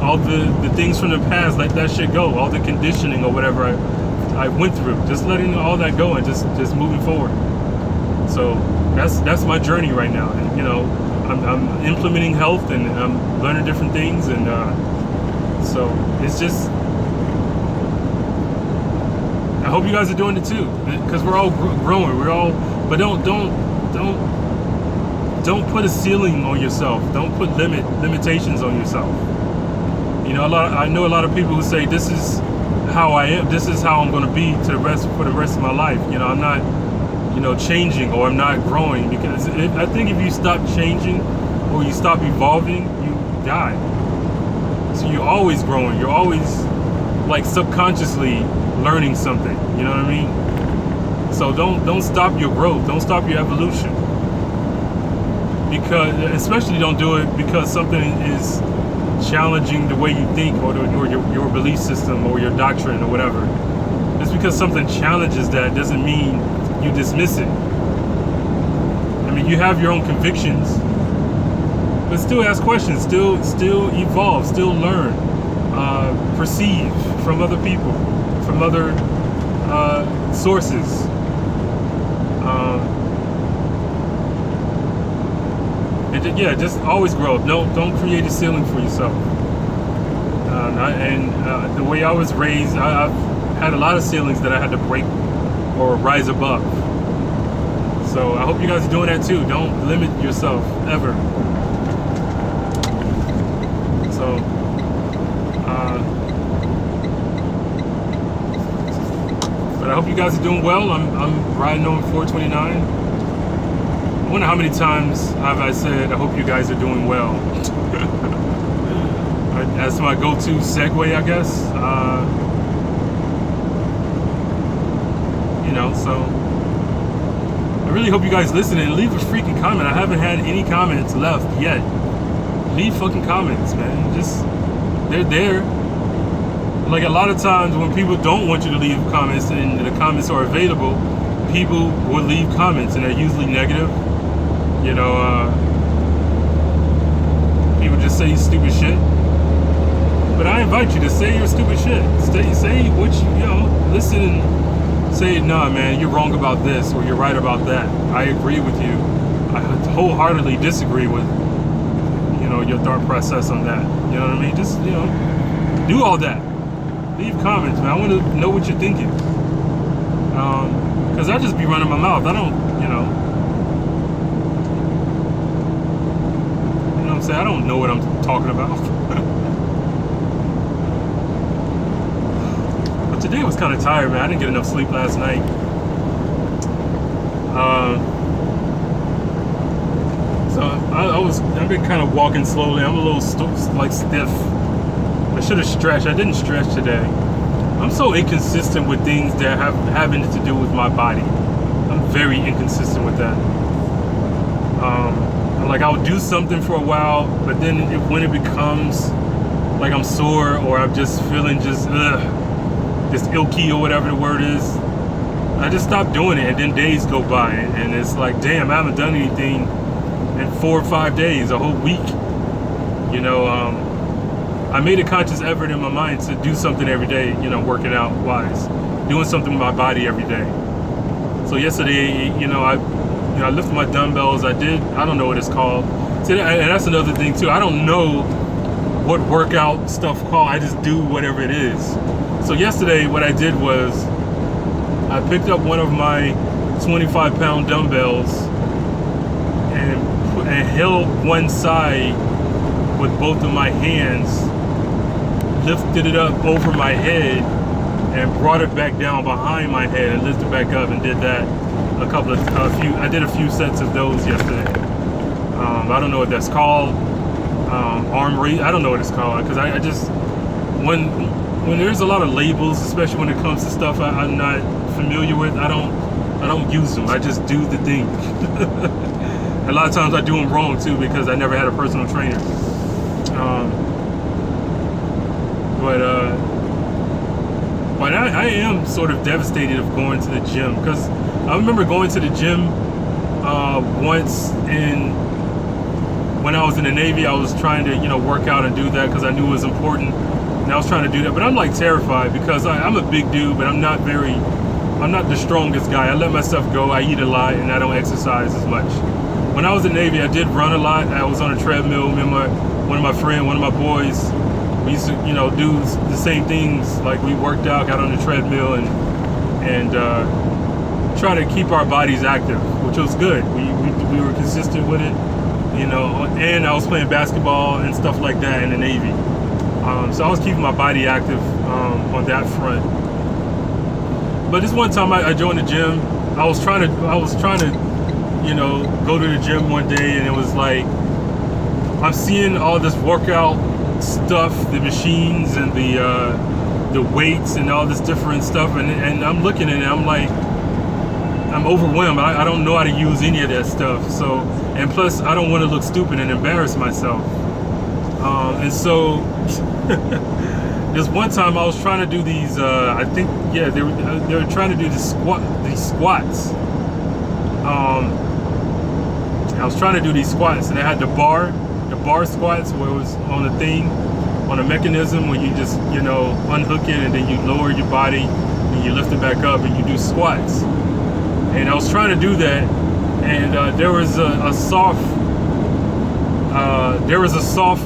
all the things from the past, let that shit go, all the conditioning or whatever I went through, just letting all that go and just moving forward. So that's my journey right now. And, you know, I'm implementing health, and I'm learning different things, and so it's just, I hope you guys are doing it too, because we're all growing. But don't put a ceiling on yourself. Don't put limitations on yourself. You know, I know a lot of people who say, this is how I am, this is how I'm going to be for the rest of my life. You know, I'm not, you know, changing, or I'm not growing, because I think if you stop changing or you stop evolving, you die. So you're always growing. You're always, like, subconsciously learning something. You know what I mean? So don't stop your growth. Don't stop your evolution. Because, especially, don't do it because something is challenging the way you think, or your belief system, or your doctrine, or whatever. Just because something challenges that doesn't mean you dismiss it. I mean, you have your own convictions, but still ask questions, still evolve, still learn, perceive from other people, from other sources. And just always grow. Don't create a ceiling for yourself. The way I was raised, I've had a lot of ceilings that I had to break or rise above. So I hope you guys are doing that too. Don't limit yourself ever. So but I hope you guys are doing well. I'm riding on 429. I wonder how many times have I said, I hope you guys are doing well. That's my go-to segue, I guess. You know, so I really hope you guys listen and leave a freaking comment. I haven't had any comments left yet. Leave fucking comments, man. Just, they're there. Like, a lot of times when people don't want you to leave comments and the comments are available, people will leave comments, and they're usually negative. You know, people just say stupid shit. But I invite you to say your stupid shit. Say what you know, listen and say, nah, man, you're wrong about this, or you're right about that. I agree with you. I wholeheartedly disagree with, you know, your thought process on that. You know what I mean? Just, you know, do all that. Leave comments, man. I want to know what you're thinking. Because I just be running my mouth. I don't, you know what I'm saying? I don't know what I'm talking about. But today was kind of tired, man. I didn't get enough sleep last night. So I've been kind of walking slowly. I'm a little stiff. I should have stretched. I didn't stretch today. I'm so inconsistent with things that have having to do with my body. I'm very inconsistent with that. Like I'll do something for a while, but then when it becomes like I'm sore or I'm just feeling just ilky or whatever the word is, I just stop doing it, and then days go by, and it's like, damn, I haven't done anything in 4 or 5 days, a whole week. You know, I made a conscious effort in my mind to do something every day, you know, working out wise, doing something with my body every day. So yesterday, I lifted my dumbbells. I don't know what it's called. See, and that's another thing too. I don't know what workout stuff called. I just do whatever it is. So yesterday, what I did was I picked up one of my 25-pound dumbbells and held one side with both of my hands, lifted it up over my head, and brought it back down behind my head and lifted back up, and did that I did a few sets of those yesterday. I don't know what that's called. Arm raise. I don't know what it's called, because I just when there's a lot of labels, especially when it comes to stuff I'm not familiar with, I don't use them. I just do the thing. A lot of times I do them wrong too, because I never had a personal trainer. But I am sort of devastated of going to the gym, because I remember going to the gym once when I was in the Navy. I was trying to work out and do that because I knew it was important, and I was trying to do that. But I'm like terrified, because I'm a big dude, but I'm not the strongest guy. I let myself go. I eat a lot, and I don't exercise as much. When I was in the Navy, I did run a lot. I was on a treadmill. Me and one of my boys, we used to, do the same things. Like, we worked out, got on the treadmill, and try to keep our bodies active, which was good. We were consistent with it, and I was playing basketball and stuff like that in the Navy. So I was keeping my body active on that front. But this one time I joined the gym. I was trying to go to the gym one day, and it was like, I'm seeing all this workout stuff, the machines and the weights and all this different stuff, and I'm looking at it, I'm like, I'm overwhelmed. I don't know how to use any of that stuff. So, and plus I don't want to look stupid and embarrass myself. And so this one time I was trying to do these, they were trying to do these squats. I was trying to do these squats, and they had the bar squats, where it was on a thing, on a mechanism where you just, unhook it, and then you lower your body and you lift it back up and you do squats. And I was trying to do that, and there was a soft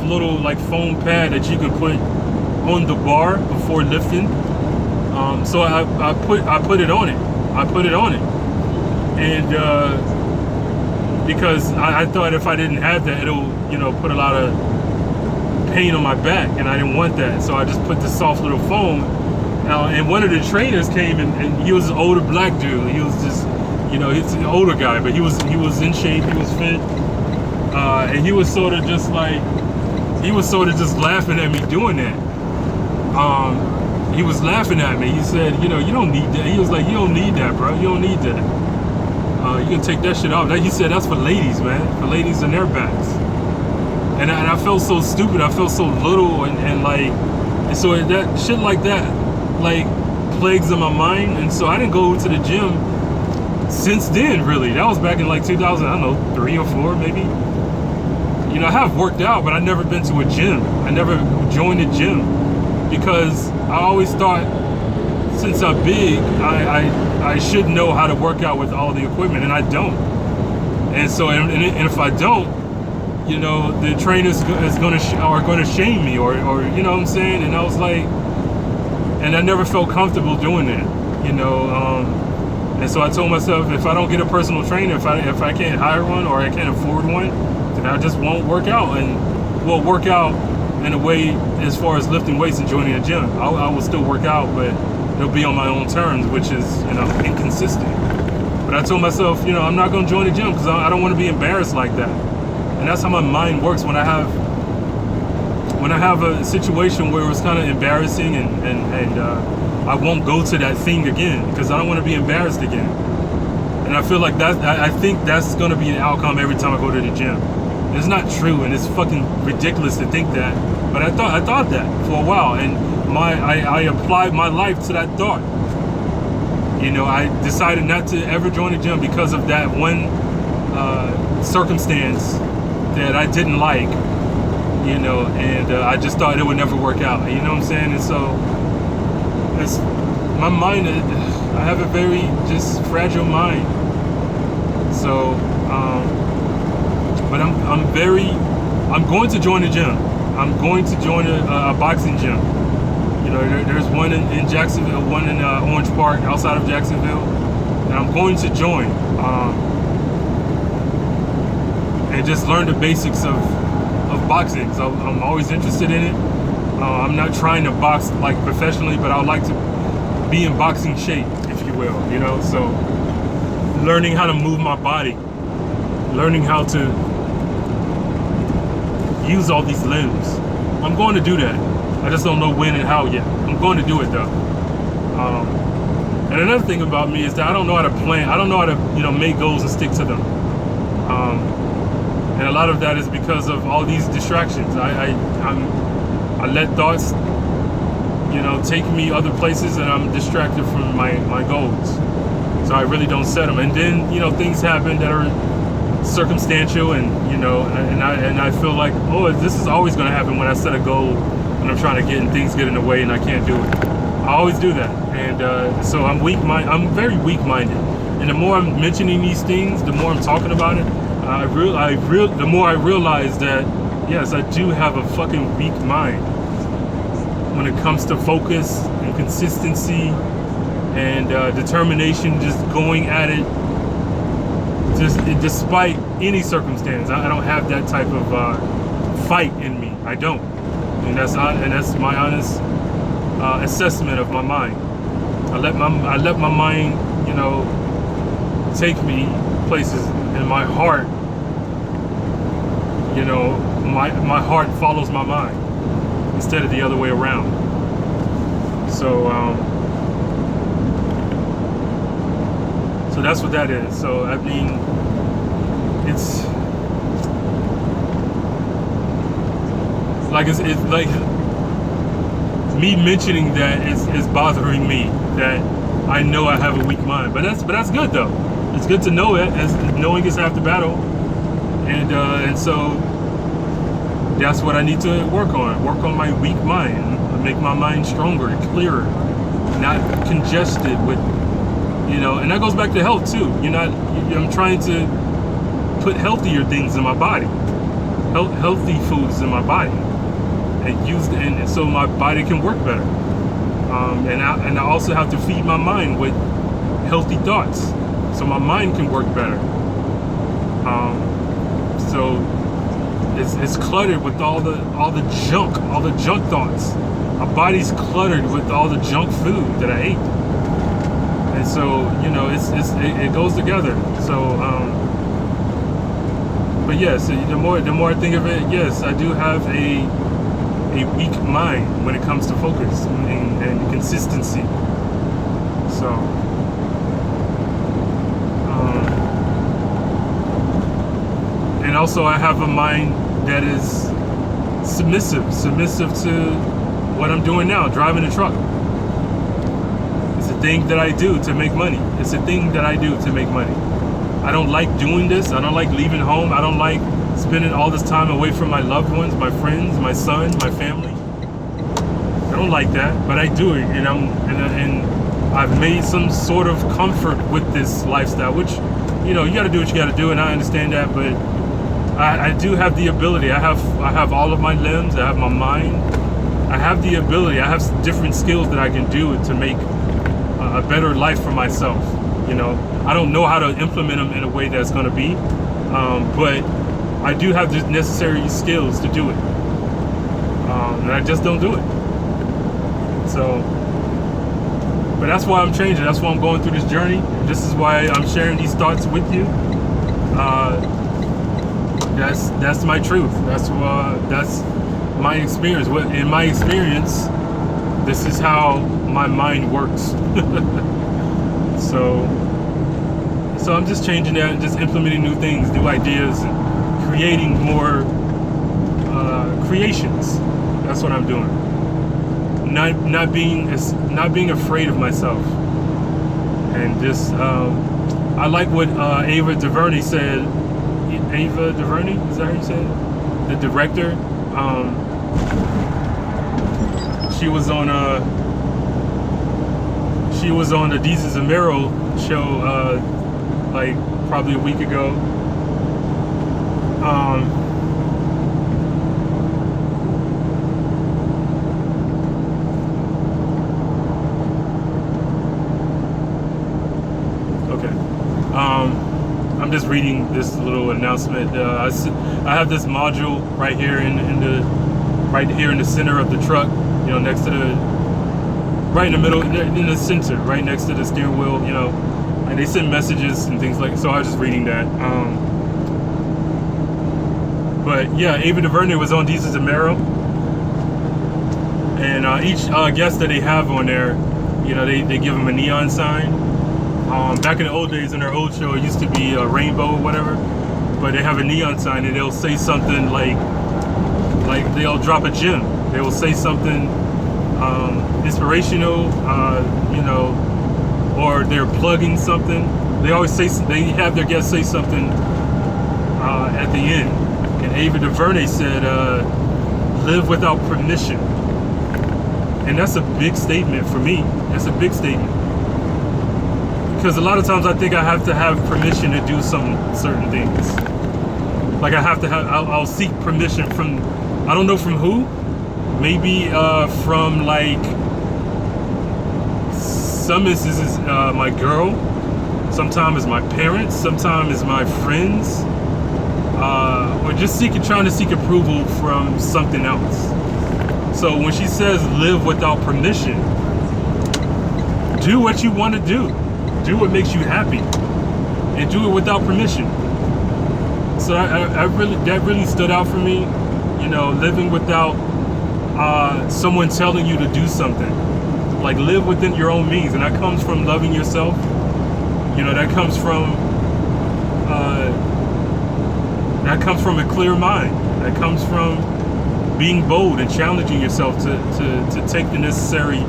little like foam pad that you could put on the bar before lifting. So I put it on it. And because I thought if I didn't have that, it'll put a lot of pain on my back, and I didn't want that. So I just put the soft little foam. And one of the trainers came, and he was an older black dude. He was just, he's an older guy, but he was in shape, he was fit, and he was sort of just laughing at me doing that. He was laughing at me. He said, you don't need that. He was like, you don't need that, bro. You don't need that. You can take that shit off. He said that's for ladies, man. For ladies and their backs. And I felt so stupid. I felt so little, and so that shit like that, like, plagues in my mind. And so I didn't go to the gym since then, really. That was back in like 2000, I don't know, 3 or 4 maybe. I have worked out, but I've never been to a gym. I never joined a gym, because I always thought, since I'm big, I should know how to work out with all the equipment, and I don't. And so, and if I don't, the trainers are gonna shame me, or you know what I'm saying. And I was like, and I never felt comfortable doing that, And so I told myself, if I don't get a personal trainer, if I can't hire one, or I can't afford one, then I just won't work out. And work out in a way, as far as lifting weights and joining a gym. I will still work out, but it'll be on my own terms, which is, inconsistent. But I told myself, I'm not going to join the gym, because I don't want to be embarrassed like that. And that's how my mind works when I have a situation where it's kind of embarrassing, and I won't go to that thing again because I don't want to be embarrassed again. And I feel like I think that's going to be the outcome every time I go to the gym. It's not true, and it's fucking ridiculous to think that. But I thought that for a while, and I applied my life to that thought. You know, I decided not to ever join the gym because of that one circumstance that I didn't like. You know, and I just thought it would never work out. You know what I'm saying? And so, it's my mind. I have a very just fragile mind. So, but I'm going to join the gym. I'm going to join a boxing gym. You know, there's one in Jacksonville, one in Orange Park outside of Jacksonville, and I'm going to join and just learn the basics of boxing. So I'm always interested in it. I'm not trying to box like professionally, but I would like to be in boxing shape, if you will. You know, so learning how to move my body, learning how to use all these limbs. I'm going to do that. I just don't know when and how yet. I'm going to do it though. And another thing about me is that I don't know how to plan. I don't know how to, you know, make goals and stick to them. And a lot of that is because of all these distractions. I let thoughts, you know, take me other places, and I'm distracted from my goals. So I really don't set them. And then, you know, things happen that are circumstantial, and you know, and I feel like, oh, this is always going to happen when I set a goal and I'm trying to get, and things get in the way and I can't do it. I always do that, and so I'm very weak-minded. And the more I'm mentioning these things, the more I'm talking about it, the more I realize that yes, I do have a fucking weak mind when it comes to focus and consistency and determination, just going at it. Just despite any circumstance, I don't have that type of fight in me. I don't, and that's my honest assessment of my mind. I let my mind, you know, take me places, and my heart, you know, my heart follows my mind instead of the other way around. So so that's what that is. So I mean, it's like me mentioning that is bothering me, that I know I have a weak mind. But that's good though. It's good to know it, as knowing is half the battle. And so that's what I need to work on my weak mind, make my mind stronger and clearer, not congested with, you know, and that goes back to health too. I'm trying to put healthier things in my body, healthy foods in my body, and so my body can work better. And I also have to feed my mind with healthy thoughts, so my mind can work better. So it's cluttered with all the junk thoughts. My body's cluttered with all the junk food that I ate. And so, you know, it goes together. So, but yes, the more I think of it, yes, I do have a weak mind when it comes to focus and consistency. So, and also I have a mind that is submissive to what I'm doing now, driving a truck. It's a thing that I do to make money. It's a thing that I do to make money. I don't like doing this. I don't like leaving home. I don't like spending all this time away from my loved ones, my friends, my son, my family. I don't like that, but I do it, and I've made some sort of comfort with this lifestyle, which, you know, you got to do what you got to do, and I understand that, but I do have the ability. I have all of my limbs. I have my mind. I have the ability. I have different skills that I can do to make a better life for myself. You know, I don't know how to implement them in a way that's going to be, but I do have the necessary skills to do it, and I just don't do it. So, but that's why I'm changing. That's why I'm going through this journey. This is why I'm sharing these thoughts with you. That's my truth. That's my experience. In my experience, this is how my mind works. So I'm just changing that and just implementing new things, new ideas, and creating more creations. That's what I'm doing. Not being afraid of myself, and just I like what Ava DuVernay said. Ava DuVernay, is that how you say it? The director. She was on the Deezus and Mero show like probably a week ago. I'm just reading this little announcement. I have this module right here in the center of the truck. You know, next to right in the middle, in the center, right next to the steering wheel. You know, and they send messages and things like. So I was just reading that. But yeah, Ava DuVernay was on Deezus and Mero, and each guest that they have on there, you know, they give them a neon sign. Back in the old days, in their old show, it used to be a rainbow or whatever, but they have a neon sign and they'll say something like they'll drop a gem. They will say something inspirational, you know, or they're plugging something. They always they have their guests say something at the end. And Ava DuVernay said, "Live without permission," and that's a big statement for me. That's a big statement. Because a lot of times I think I have to have permission to do certain things. Like I'll seek permission from, I don't know from who, maybe from like, some instances my girl, sometimes it's my parents, sometimes it's my friends, or just trying to seek approval from something else. So when she says live without permission, do what you want to do. Do what makes you happy, and do it without permission. So that really stood out for me. You know, living without someone telling you to do something. Like, live within your own means, and that comes from loving yourself. You know, that comes from a clear mind. That comes from being bold and challenging yourself to take the necessary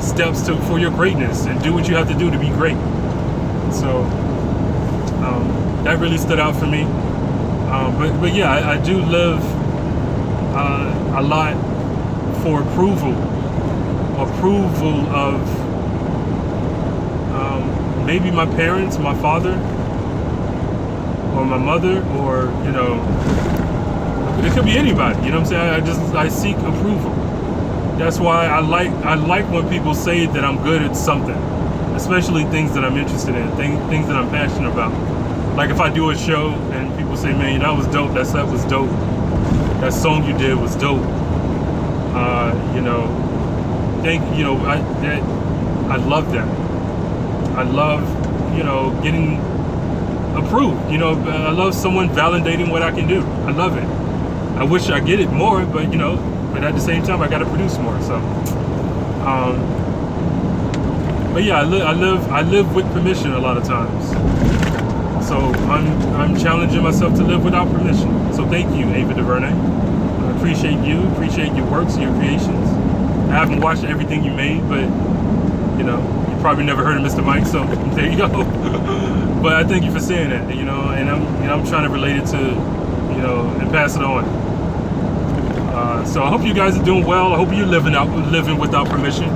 steps for your greatness and do what you have to do to be great. So that really stood out for me. But yeah, I do live a lot for approval of maybe my parents, my father, or my mother, or, you know, it could be anybody. You know what I'm saying? I seek approval. That's why I like when people say that I'm good at something, especially things that I'm interested in, things that I'm passionate about. Like if I do a show and people say, "Man, that was dope. That set was dope. That song you did was dope." You know, I love that. I love, you know, getting approved. You know, I love someone validating what I can do. I love it. I wish I get it more, but, you know, but at the same time, I got to produce more. So, but yeah, I live with permission a lot of times. So I'm challenging myself to live without permission. So thank you, Ava DuVernay. I appreciate you, appreciate your works and your creations. I haven't watched everything you made, but, you know, you probably never heard of Mr. Mike, so there you go. But I thank you for saying that, you know, and I'm trying to relate it to, you know, and pass it on. So I hope you guys are doing well. I hope you're living without permission,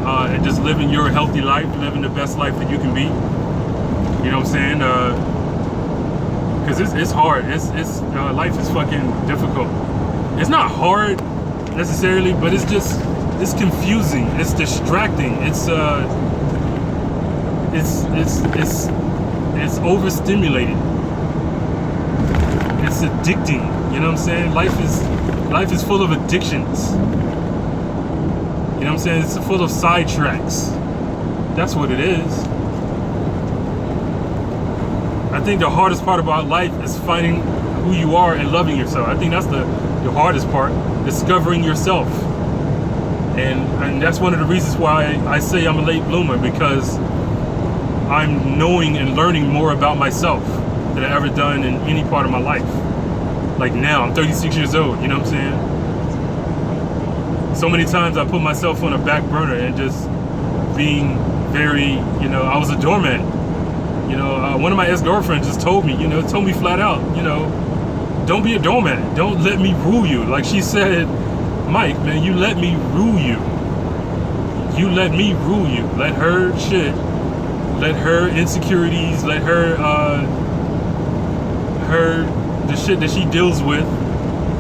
and just living your healthy life, living the best life that you can be. You know what I'm saying? Because it's hard. It's life is fucking difficult. It's not hard necessarily, but it's confusing. It's distracting. It's overstimulated. It's addicting. You know what I'm saying? Life is full of addictions. You know what I'm saying? It's full of sidetracks. That's what it is. I think the hardest part about life is finding who you are and loving yourself. I think that's the hardest part, discovering yourself. And that's one of the reasons why I say I'm a late bloomer, because I'm knowing and learning more about myself than I've ever done in any part of my life. Like now, I'm 36 years old, you know what I'm saying? So many times I put myself on a back burner and just being very, I was a doormat. One of my ex-girlfriends just told me, told me flat out, don't be a doormat. Don't let me rule you. Like she said, Mike, man, you let me rule you. You let me rule you. Let her shit, let her insecurities, let her, the shit that she deals with,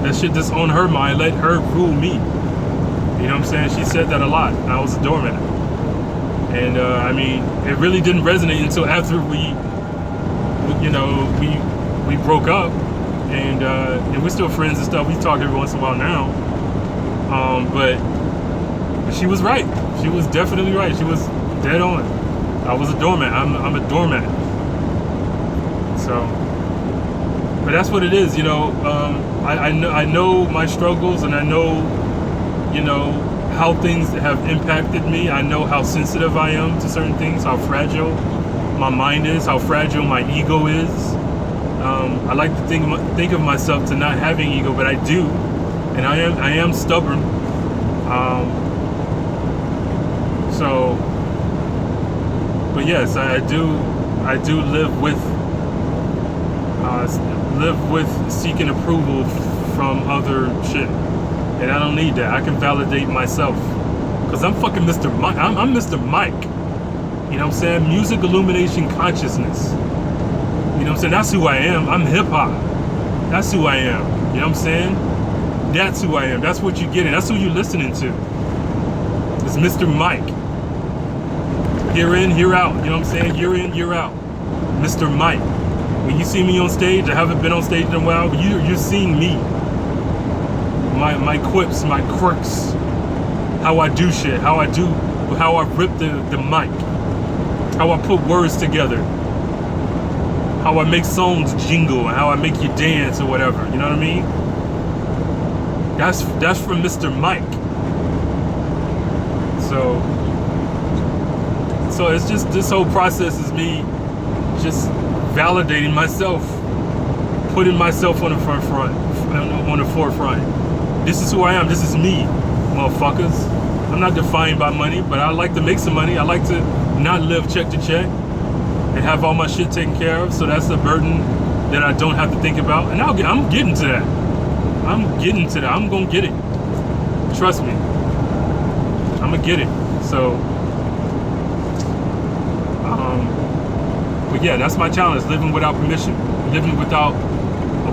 that shit that's on her mind, let her rule me. You know what I'm saying? She said that a lot. I was a doormat. And I mean, it really didn't resonate until after we broke up, and we're still friends and stuff. We talk every once in a while now. But she was right. She was definitely right. She was dead on. I was a doormat. I'm a doormat. So, but that's what it is. I know my struggles, and I know, how things have impacted me. I know how sensitive I am to certain things, how fragile my mind is, how fragile my ego is. I like to think of myself to not having ego, but I do, and I am stubborn. But yes, I do live with seeking approval from other shit. And I don't need that. I can validate myself, because I'm fucking Mr. Mike. I'm Mr. Mike. You know what I'm saying? Music, illumination, consciousness. You know what I'm saying? That's who I am. I'm hip hop. That's who I am. You know what I'm saying? That's who I am. That's what you're getting. That's who you're listening to. It's Mr. Mike. Year in, year out. You know what I'm saying? Year in, year out. Mr. Mike. When you see me on stage, I haven't been on stage in a while, but you're seeing me. My quips, my quirks, how I do shit, how I rip the mic, how I put words together, how I make songs jingle, and how I make you dance or whatever. You know what I mean? That's from Mr. Mike. So it's just, this whole process is me just validating myself, putting myself on the forefront. This is who I am. This is me, motherfuckers. I'm not defined by money, but I like to make some money. I like to not live check to check and have all my shit taken care of. So that's a burden that I don't have to think about. And I'm getting to that. I'm getting to that. I'm gonna get it. Trust me. I'm gonna get it. So, but yeah, that's my challenge. Living without permission, living without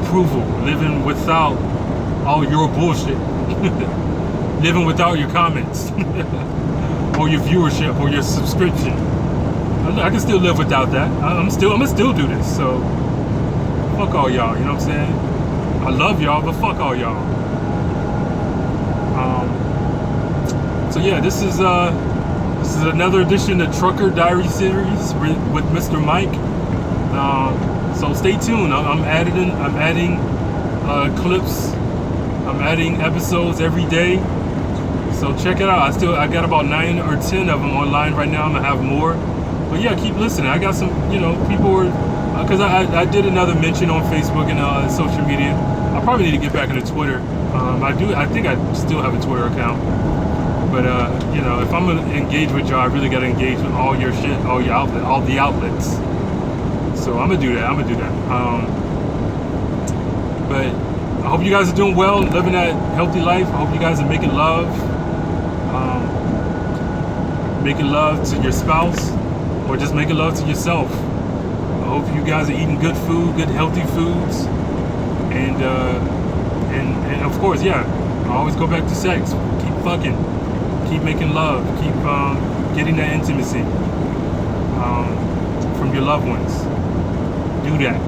approval, living without all your bullshit, living without your comments or your viewership or your subscription. I can still live without that. I'm gonna still do this. So fuck all y'all. You know what I'm saying? I love y'all, but fuck all y'all. So yeah, this is another edition of Trucker Diary Series with Mr. Mike. So stay tuned. I'm adding clips. I'm adding episodes every day, so check it out. I got about 9 or 10 of them online right now. I'm gonna have more, but yeah, keep listening. I got some, people were, because I did another mention on Facebook and social media. I probably need to get back into Twitter. I think I still have a Twitter account, but if I'm gonna engage with y'all, I really gotta engage with all your shit, all the outlets. So I'm gonna do that. But I hope you guys are doing well, living that healthy life. I hope you guys are making love to your spouse, or just making love to yourself. I hope you guys are eating good food, good healthy foods, and of course, yeah, I always go back to sex. Keep fucking, keep making love, keep getting that intimacy from your loved ones. Do that.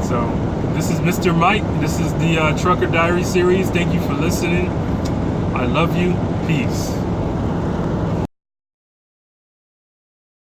So. This is Mr. Mike. This is the Trucker Diary Series. Thank you for listening. I love you. Peace.